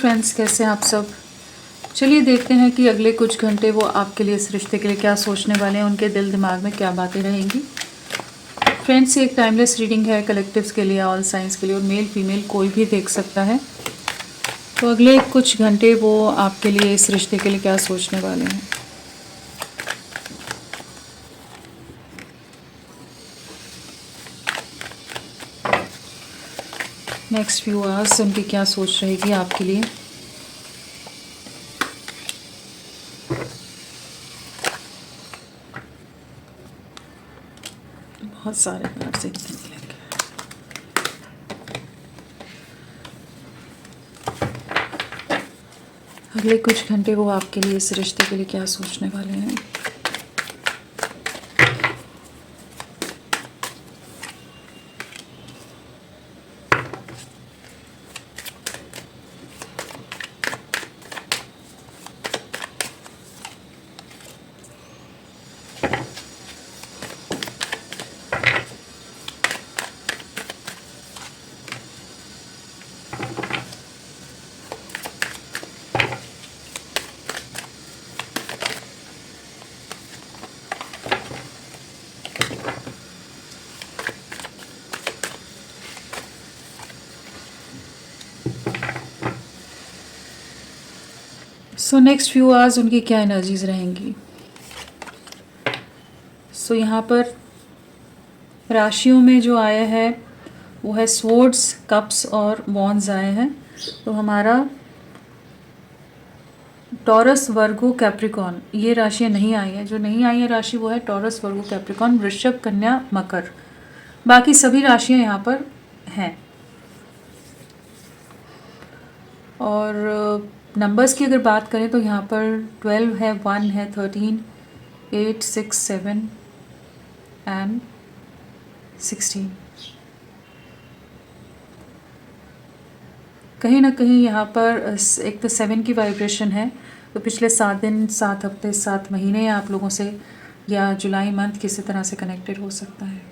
Friends, कैसे हैं आप सब। चलिए देखते हैं कि अगले कुछ घंटे वो आपके लिए, इस रिश्ते के लिए क्या सोचने वाले हैं, उनके दिल दिमाग में क्या बातें रहेंगी। फ्रेंड्स, ये एक टाइमलेस रीडिंग है कलेक्टिव्स के लिए, ऑल साइंस के लिए, और मेल फीमेल कोई भी देख सकता है। तो अगले कुछ घंटे वो आपके लिए, इस रिश्ते के लिए क्या सोचने वाले हैं। नेक्स्ट फ्यू आवर्स उनकी क्या सोच रहेगी आपके लिए। बहुत सारे कार्ड्स देखने मिलेंगे। अगले कुछ घंटे वो आपके लिए, इस रिश्ते के लिए क्या सोचने वाले हैं। सो नेक्स्ट फ्यू आवर्स उनकी क्या एनर्जीज रहेंगी। सो यहाँ पर राशियों में जो आया है वो है स्वॉर्ड्स, कप्स और वॉन्ड्स आए हैं। तो हमारा टॉरस, वर्गो, कैप्रिकॉन, ये राशियाँ नहीं आई हैं। जो नहीं आई है राशि वो है टॉरस, वर्गो, कैप्रिकॉन, वृषभ, कन्या, मकर। बाकी सभी राशियाँ यहाँ पर हैं। और नंबर्स की अगर बात करें तो यहाँ पर 12 है, 1 है, 13, 8, 6, 7 एंड 16। कहीं ना कहीं यहाँ पर एक तो 7 की वाइब्रेशन है। तो पिछले 7 दिन, 7 हफ्ते, 7 महीने आप लोगों से, या जुलाई मंथ किसी तरह से कनेक्टेड हो सकता है।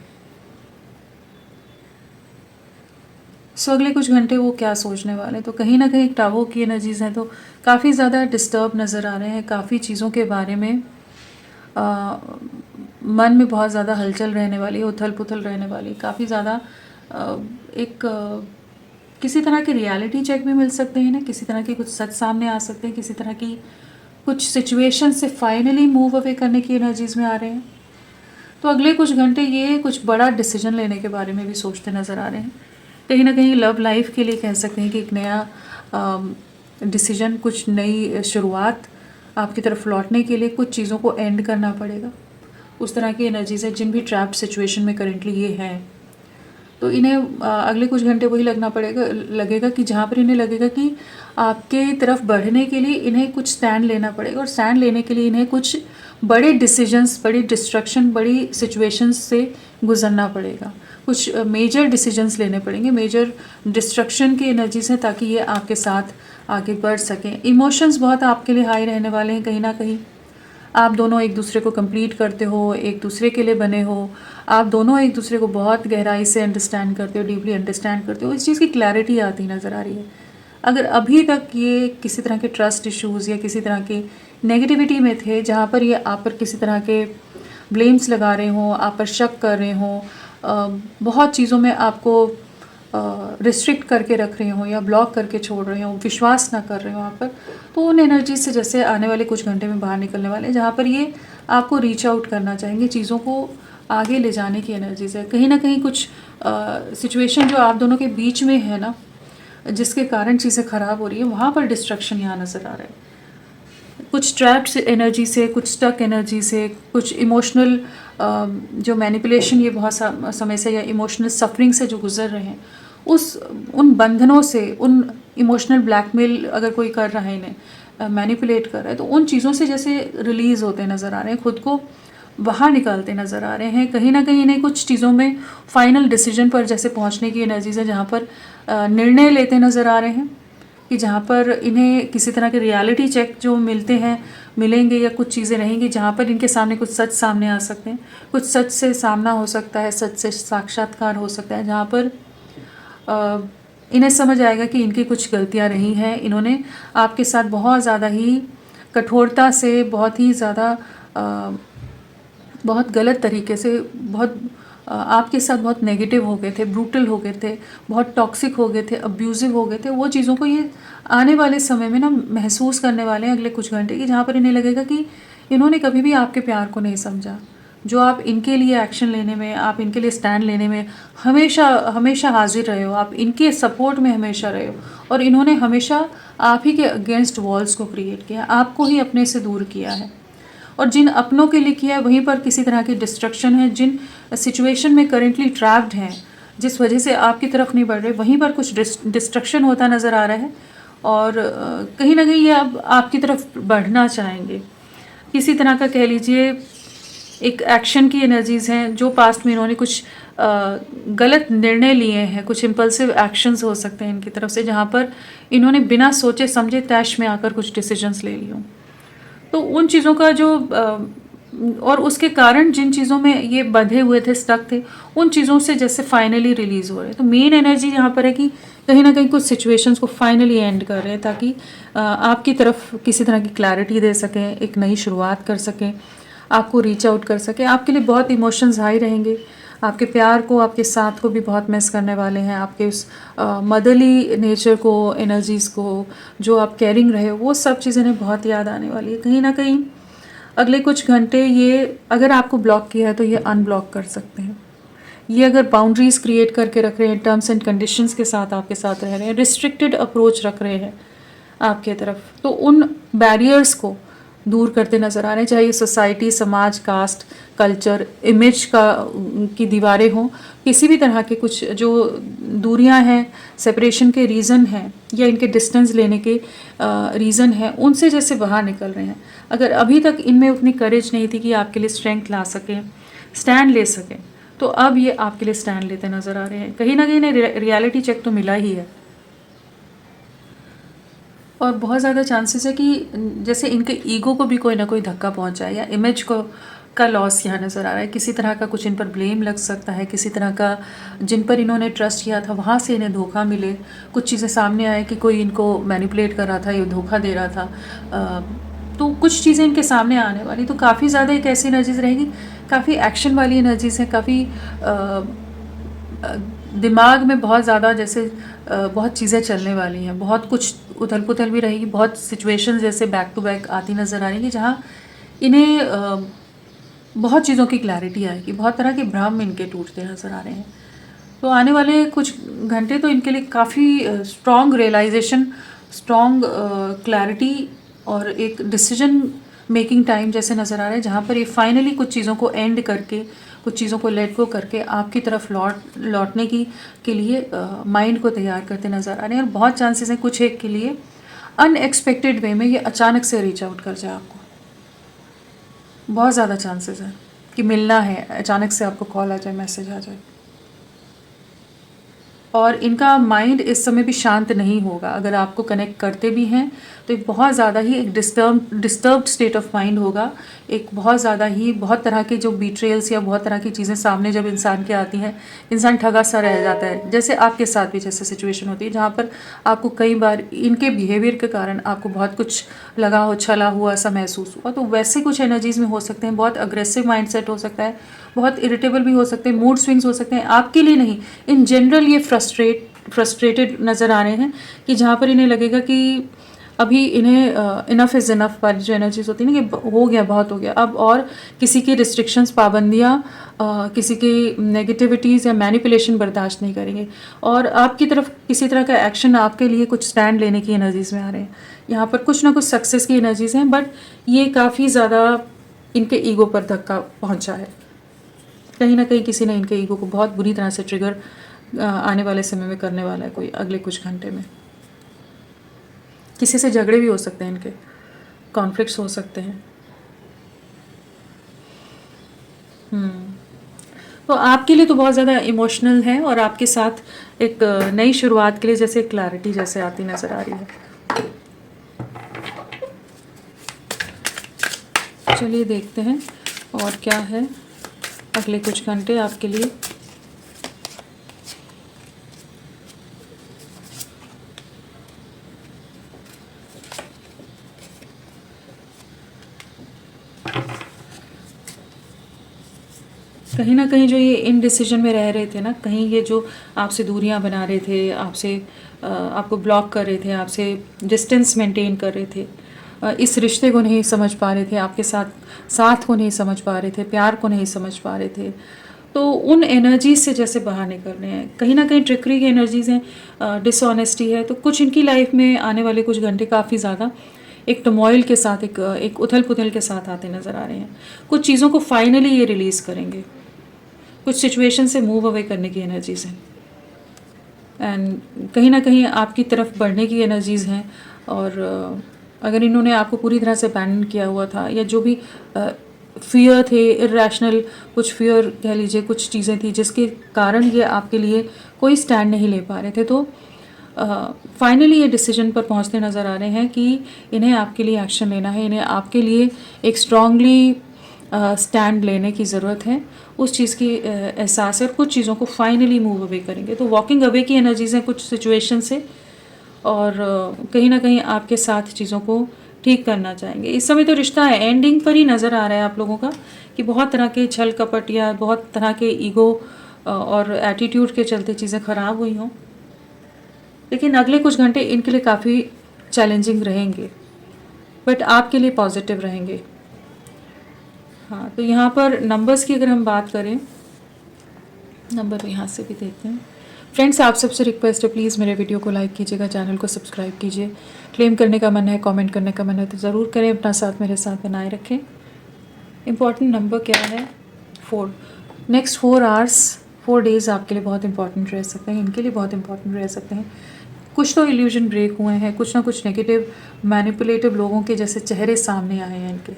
सो अगले कुछ घंटे वो क्या सोचने वाले हैं। तो कहीं ना कहीं टावो की एनर्जीज हैं, तो काफ़ी ज़्यादा डिस्टर्ब नज़र आ रहे हैं। काफ़ी चीज़ों के बारे में मन में बहुत ज़्यादा हलचल रहने वाली, उथल पुथल रहने वाली, काफ़ी ज़्यादा किसी तरह के रियलिटी चेक भी मिल सकते हैं ना, किसी तरह के कुछ सच सामने आ सकते हैं, किसी तरह की कुछ सिचुएशन से फाइनली मूव अवे करने की एनर्जीज में आ रहे हैं। तो अगले कुछ घंटे ये कुछ बड़ा डिसीजन लेने के बारे में भी सोचते नज़र आ रहे हैं। कहीं ना कहीं लव लाइफ के लिए कह सकते हैं कि एक नया डिसीजन, कुछ नई शुरुआत आपकी तरफ लौटने के लिए कुछ चीज़ों को एंड करना पड़ेगा। उस तरह की एनर्जीज है जिन भी ट्रैप्ड सिचुएशन में करेंटली ये हैं। तो इन्हें अगले कुछ घंटे वही लगेगा कि जहाँ पर इन्हें लगेगा कि आपके तरफ बढ़ने के लिए इन्हें कुछ स्टैंड लेना पड़ेगा, और स्टैंड लेने के लिए इन्हें कुछ बड़े डिसीजंस, बड़ी डिस्ट्रक्शन, बड़ी सिचुएशंस से गुजरना पड़ेगा। कुछ मेजर डिसीजंस लेने पड़ेंगे, मेजर डिस्ट्रक्शन की एनर्जीज हैं, ताकि ये आपके साथ आगे बढ़ सकें। इमोशंस बहुत आपके लिए हाई रहने वाले हैं। कहीं ना कहीं आप दोनों एक दूसरे को कंप्लीट करते हो, एक दूसरे के लिए बने हो, आप दोनों एक दूसरे को बहुत गहराई से अंडरस्टैंड करते हो, डीपली अंडरस्टैंड करते हो। इस चीज़ की क्लैरिटी आती नज़र आ रही है। अगर अभी तक ये किसी तरह के ट्रस्ट इश्यूज़ या किसी तरह के नेगेटिविटी में थे, जहाँ पर ये आप पर किसी तरह के ब्लेम्स लगा रहे हों, आप पर शक कर रहे हों, बहुत चीज़ों में आपको रिस्ट्रिक्ट करके रख रहे हों या ब्लॉक करके छोड़ रहे हों, विश्वास ना कर रहे हो आप पर, तो उन एनर्जी से जैसे आने वाले कुछ घंटे में बाहर निकलने वाले हैं, जहाँ पर ये आपको रीच आउट करना चाहेंगे, चीज़ों को आगे ले जाने की एनर्जीज है। कहीं ना कहीं कुछ सिचुएशन जो आप दोनों के बीच में है ना, जिसके कारण चीज़ें ख़राब हो रही है, वहाँ पर डिस्ट्रक्शन यहाँ नज़र आ रहा है। कुछ ट्रैप्ड एनर्जी से, कुछ स्टक एनर्जी से, कुछ इमोशनल जो मैनिपुलेशन ये बहुत समय से, या इमोशनल सफरिंग से जो गुजर रहे हैं, उन बंधनों से, उन इमोशनल ब्लैकमेल अगर कोई कर रहा है, इन्हें मैनिपुलेट कर रहा है, तो उन चीज़ों से जैसे रिलीज़ होते नज़र आ रहे हैं, खुद को बाहर निकालते नज़र आ रहे हैं। कहीं ना कहीं इन्हें कुछ चीज़ों में फाइनल डिसीजन पर जैसे पहुंचने की एनर्जीज है, जहाँ पर निर्णय लेते नज़र आ रहे हैं, कि जहाँ पर इन्हें किसी तरह के रियलिटी चेक जो मिलेंगे, या कुछ चीज़ें रहेंगी जहाँ पर इनके सामने कुछ सच सामने आ सकते हैं, कुछ सच से सामना हो सकता है, सच से साक्षात्कार हो सकता है, जहाँ पर इन्हें समझ आएगा कि इनकी कुछ गलतियां रही हैं, इन्होंने आपके साथ बहुत ज़्यादा ही कठोरता से, बहुत ही ज़्यादा बहुत गलत तरीके से, आपके साथ बहुत नेगेटिव हो गए थे, ब्रूटल हो गए थे, बहुत टॉक्सिक हो गए थे, अब्यूज़िव हो गए थे। वो चीज़ों को ये आने वाले समय में ना महसूस करने वाले हैं अगले कुछ घंटे की, जहाँ पर इन्हें लगेगा कि इन्होंने कभी भी आपके प्यार को नहीं समझा। जो आप इनके लिए एक्शन लेने में, आप इनके लिए स्टैंड लेने में हमेशा हमेशा हाजिर रहे हो, आप इनके सपोर्ट में हमेशा रहे हो, और इन्होंने हमेशा आप ही के अगेंस्ट वॉल्स को क्रिएट किया, आपको ही अपने से दूर किया है। और जिन अपनों के लिए किया है वहीं पर किसी तरह की डिस्ट्रक्शन है, जिन सिचुएशन में करेंटली ट्रैप्ड हैं, जिस वजह से आपकी तरफ नहीं बढ़ रहे, वहीं पर कुछ डिस्ट्रक्शन होता नज़र आ रहा है। और कहीं ना कहीं ये अब आपकी तरफ बढ़ना चाहेंगे। किसी तरह का कह लीजिए एक एक्शन की एनर्जीज़ हैं, जो पास्ट में इन्होंने कुछ गलत निर्णय लिए हैं, कुछ इम्पल्सिव एक्शंस हो सकते हैं इनकी तरफ से, जहाँ पर इन्होंने बिना सोचे समझे तैश में आकर कुछ डिसीजंस ले लिए हों। तो उन चीज़ों का जो और उसके कारण जिन चीज़ों में ये बंधे हुए थे, स्टक थे, उन चीज़ों से जैसे फाइनली रिलीज़ हो रहे हैं। तो मेन एनर्जी यहाँ पर है कि कहीं ना कहीं कुछ सिचुएशंस को फाइनली एंड कर रहे हैं, ताकि आपकी तरफ किसी तरह की क्लैरिटी दे सकें, एक नई शुरुआत कर सकें, आपको रीच आउट कर सकें। आपके लिए बहुत इमोशंस हाई रहेंगे, आपके प्यार को, आपके साथ को भी बहुत मिस करने वाले हैं, आपके उस मदरली नेचर को, एनर्जीज़ को, जो आप कैरिंग रहे हो, वो सब चीज़ें इन्हें बहुत याद आने वाली है। कहीं ना कहीं अगले कुछ घंटे ये अगर आपको ब्लॉक किया है तो ये अनब्लॉक कर सकते हैं। ये अगर बाउंड्रीज़ क्रिएट करके रख रहे हैं, टर्म्स एंड कंडीशंस के साथ आपके साथ रह रहे हैं, रिस्ट्रिक्टेड अप्रोच रख रहे हैं आपके तरफ, तो उन बैरियर्स को दूर करते नज़र आ रहे हैं, चाहे ये सोसाइटी, समाज, कास्ट, कल्चर, इमेज की दीवारें हों, किसी भी तरह के कुछ जो दूरियां हैं, सेपरेशन के रीज़न हैं, या इनके डिस्टेंस लेने के रीज़न हैं, उनसे जैसे बाहर निकल रहे हैं। अगर अभी तक इनमें उतनी करेज नहीं थी कि आपके लिए स्ट्रेंथ ला सकें, स्टैंड ले सकें, तो अब ये आपके लिए स्टैंड लेते नज़र आ रहे हैं। कहीं ना कहीं इन्हें रियलिटी चेक तो मिला ही है, और बहुत ज़्यादा चांसेस है कि जैसे इनके ईगो को भी कोई ना कोई धक्का पहुंचा है, या इमेज को का लॉस यहाँ नज़र आ रहा है। किसी तरह का कुछ इन पर ब्लेम लग सकता है, किसी तरह का जिन पर इन्होंने ट्रस्ट किया था वहाँ से इन्हें धोखा मिले, कुछ चीज़ें सामने आए कि कोई इनको मैनिपुलेट कर रहा था, ये धोखा दे रहा था। तो कुछ चीज़ें इनके सामने आने वाली, तो काफ़ी ज़्यादा एक ऐसी एनर्जीज रहेगी, काफ़ी एक्शन वाली एनर्जीज हैं, काफ़ी दिमाग में बहुत ज़्यादा जैसे बहुत चीज़ें चलने वाली हैं, बहुत कुछ उथल पुथल भी रहेगी, बहुत सिचुएशन जैसे बैक टू बैक आती नज़र आ रही है, जहाँ इन्हें बहुत चीज़ों की क्लैरिटी आएगी, बहुत तरह के भ्रम इनके टूटते नज़र आ रहे हैं। तो आने वाले कुछ घंटे तो इनके लिए काफ़ी स्ट्रॉन्ग रियलाइजेशन, स्ट्रॉन्ग क्लैरिटी और एक डिसीजन मेकिंग टाइम जैसे नज़र आ रहा है, जहाँ पर ये फाइनली कुछ चीज़ों को एंड करके, कुछ चीज़ों को लेट गो करके आपकी तरफ लौटने के लिए माइंड को तैयार करते नज़र आ रहे हैं। और बहुत चांसेस हैं कुछ एक के लिए अनएक्सपेक्टेड वे में ये अचानक से रीच आउट कर जाए आपको, बहुत ज़्यादा चांसेस हैं कि मिलना है, अचानक से आपको कॉल आ जाए, मैसेज आ जाए। और इनका माइंड इस समय भी शांत नहीं होगा, अगर आपको कनेक्ट करते भी हैं तो एक बहुत ज़्यादा ही एक डिस्टर्ब्ड स्टेट ऑफ माइंड होगा, एक बहुत ज़्यादा ही बहुत तरह के जो बीट्रेयल्स या बहुत तरह की चीज़ें सामने जब इंसान के आती हैं, इंसान ठगा सा रह जाता है। जैसे आपके साथ भी जैसे सिचुएशन होती है जहाँ पर आपको कई बार इनके बिहेवियर के कारण आपको बहुत कुछ लगा हो, छला हुआ सा महसूस हुआ, तो वैसे कुछ एनर्जीज़ में हो सकते हैं। बहुत अग्रेसिव माइंड सेट हो सकता है, बहुत इरिटेबल भी हो सकते हैं, मूड स्विंग्स हो सकते हैं, आपके लिए नहीं, इन जनरल ये फ्रस्ट्रेटेड नज़र आ रहे हैं, कि जहाँ पर इन्हें लगेगा कि अभी इन्हें इनफ इज़ इनफ वाली जो एनर्जीज होती है ना, कि हो गया, बहुत हो गया, अब और किसी की रिस्ट्रिक्शंस, पाबंदियाँ, किसी की नेगेटिविटीज़ या मैनिपुलेशन बर्दाश्त नहीं करेंगे, और आपकी तरफ किसी तरह का एक्शन, आपके लिए कुछ स्टैंड लेने की एनर्जीज़ में आ रहे हैं। यहाँ पर कुछ ना कुछ सक्सेस की एनर्जीज़ हैं, बट ये काफ़ी ज़्यादा इनके ईगो पर धक्का पहुँचा है। कहीं ना कहीं किसी ने इनके ईगो को बहुत बुरी तरह से ट्रिगर आने वाले समय में करने वाला है, कोई अगले कुछ घंटे में। किसी से झगड़े भी हो सकते हैं, इनके कॉन्फ्लिक्ट्स हो सकते हैं। तो आपके लिए तो बहुत ज़्यादा इमोशनल है, और आपके साथ एक नई शुरुआत के लिए जैसे क्लैरिटी जैसे आती नज़र आ रही है। चलिए देखते हैं और क्या है अगले कुछ घंटे आपके लिए। कहीं ना कहीं जो ये इनडिसीजन में रह रहे थे ना, कहीं ये जो आपसे दूरियां बना रहे थे, आपसे आपको ब्लॉक कर रहे थे, आपसे डिस्टेंस मेंटेन कर रहे थे, इस रिश्ते को नहीं समझ पा रहे थे, आपके साथ को नहीं समझ पा रहे थे, प्यार को नहीं समझ पा रहे थे, तो उन एनर्जीज से जैसे बाहर निकलने हैं। कहीं ना कहीं ट्रिकरी की एनर्जीज हैं, डिसऑनेस्टी है, तो कुछ इनकी लाइफ में आने वाले कुछ घंटे काफ़ी ज़्यादा एक टमॉइल के साथ, एक उथल पुथल के साथ आते नज़र आ रहे हैं। कुछ चीज़ों को फाइनली ये रिलीज़ करेंगे, कुछ सिचुएशन से मूव अवे करने की एनर्जीज़ हैं, एंड कहीं ना कहीं आपकी तरफ बढ़ने की एनर्जीज़ हैं। और अगर इन्होंने आपको पूरी तरह से अबैंडन किया हुआ था, या जो भी फियर थे, इरेशनल कुछ फियर कह लीजिए, कुछ चीज़ें थी जिसके कारण ये आपके लिए कोई स्टैंड नहीं ले पा रहे थे, तो फाइनली ये डिसीजन पर पहुंचते नज़र आ रहे हैं कि इन्हें आपके लिए एक्शन लेना है, इन्हें आपके लिए एक स्ट्रांगली स्टैंड लेने की ज़रूरत है। उस चीज़ की एहसास है, और कुछ चीज़ों को फाइनली मूव अवे करेंगे। तो वॉकिंग अवे की एनर्जीज़ हैं कुछ सिचुएशन से, और कहीं ना कहीं आपके साथ चीज़ों को ठीक करना चाहेंगे। इस समय तो रिश्ता है एंडिंग पर ही नज़र आ रहा है आप लोगों का, कि बहुत तरह के छल कपट या बहुत तरह के ईगो और एटीट्यूड के चलते चीज़ें ख़राब हुई हों, लेकिन अगले कुछ घंटे इनके लिए काफ़ी चैलेंजिंग रहेंगे, बट आपके लिए पॉजिटिव रहेंगे। हाँ, तो यहाँ पर नंबर्स की अगर हम बात करें, नंबर यहाँ से भी देखते हैं। फ्रेंड्स, आप सबसे रिक्वेस्ट है, प्लीज़ मेरे वीडियो को लाइक कीजिएगा, चैनल को सब्सक्राइब कीजिए। क्लेम करने का मन है, कमेंट करने का मन है तो ज़रूर करें, अपना साथ मेरे साथ बनाए रखें। इम्पॉर्टेंट नंबर क्या है? 4। नेक्स्ट 4 आवर्स, 4 डेज़ आपके लिए बहुत इंपॉर्टेंट रह सकते हैं, इनके लिए बहुत इंपॉर्टेंट रह सकते हैं। कुछ तो इल्यूजन ब्रेक हुए हैं, कुछ ना कुछ नेगेटिव मैनिपुलेटिव लोगों के जैसे चेहरे सामने आए हैं, इनके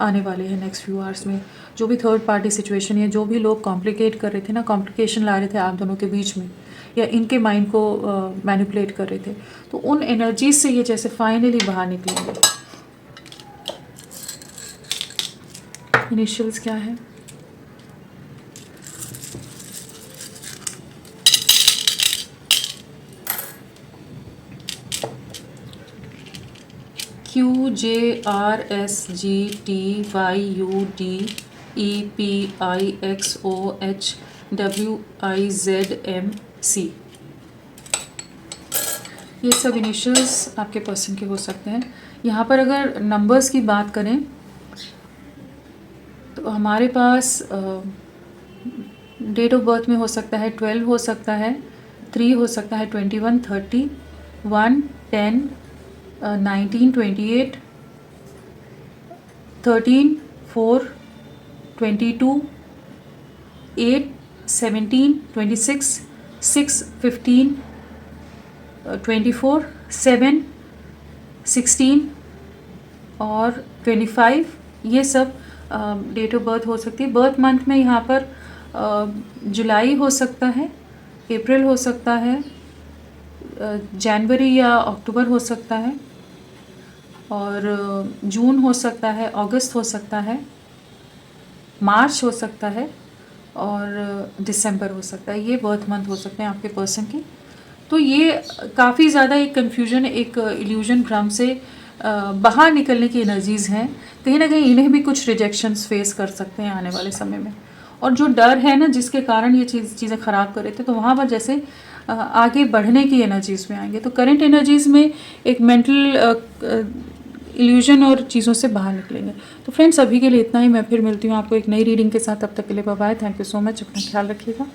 आने वाले हैं नेक्स्ट फ्यू आवर्स में। जो भी थर्ड पार्टी सिचुएशन है, जो भी लोग कॉम्प्लिकेट कर रहे थे ना, कॉम्प्लिकेशन ला रहे थे आप दोनों के बीच में, या इनके माइंड को मैनिपुलेट कर रहे थे, तो उन एनर्जीज से ये जैसे फाइनली बाहर निकलेंगे। इनिशियल्स क्या है? QJRSGTYUDEPIXOHWIZMC, ये सब इनिशियल्स आपके पर्सन के हो सकते हैं। यहाँ पर अगर नंबर्स की बात करें तो हमारे पास डेट ऑफ बर्थ में हो सकता है 12 हो सकता है, 3 हो सकता है, 21, 30, 1, 10, 19, 28, 13, 4, 22, 8, 17, 26, 6, 15, 24, 7, 16 और 25, ये सब डेट ऑफ बर्थ हो सकती है। बर्थ मंथ में यहाँ पर जुलाई हो सकता है, अप्रैल हो सकता है, जनवरी या अक्टूबर हो सकता है, और जून हो सकता है, अगस्त हो सकता है, मार्च हो सकता है, और दिसंबर हो सकता है। ये बर्थ मंथ हो सकते हैं आपके पर्सन की। तो ये काफ़ी ज़्यादा एक कन्फ्यूजन, एक इल्यूजन, भ्रम से बाहर निकलने की एनर्जीज़ हैं। कहीं ना कहीं इन्हें भी कुछ रिजेक्शंस फेस कर सकते हैं आने वाले समय में, और जो डर है ना जिसके कारण ये चीज़ें ख़राब कर रहे थे, तो वहाँ पर जैसे आगे बढ़ने की एनर्जीज़ में आएंगे। तो करंट एनर्जीज़ में एक मेंटल इल्यूजन और चीज़ों से बाहर निकलेंगे। तो फ्रेंड्स, अभी के लिए इतना ही। मैं फिर मिलती हूँ आपको एक नई रीडिंग के साथ। तब तक के लिए bye bye. Thank you so much. अपना ख्याल रखिएगा।